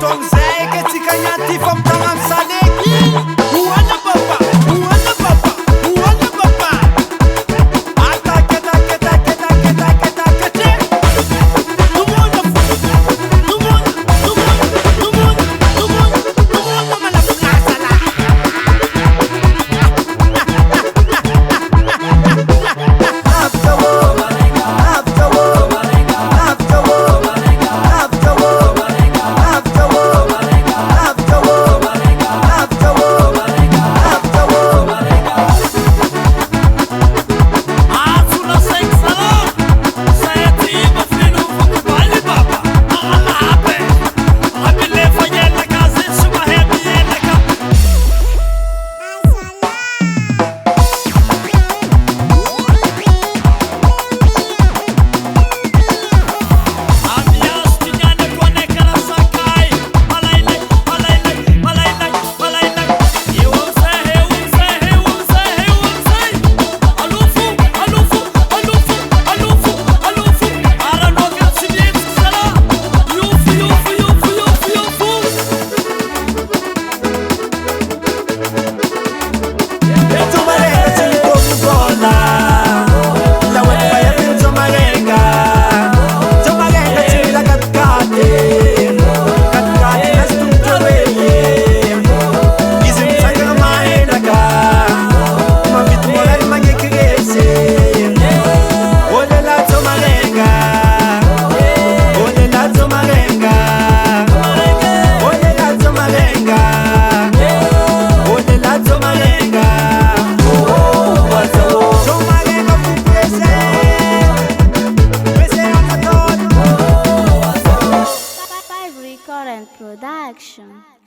Foton zay ke tsy kagnaty famtagna amy saleky. Oana papa, oana papa, oana papa. Attaque, attaque, attaque, attaque, attaque, attaque, attaque. Tout le monde, tout le monde, tout le monde, tout le monde, tout le monde, tout le monde dans la place là. After war, after war, after war, after war, after war, after war, after war, after war. Sulla senza senti ma fino a balli papa a belle fagliella casa in sua hebiella Current production.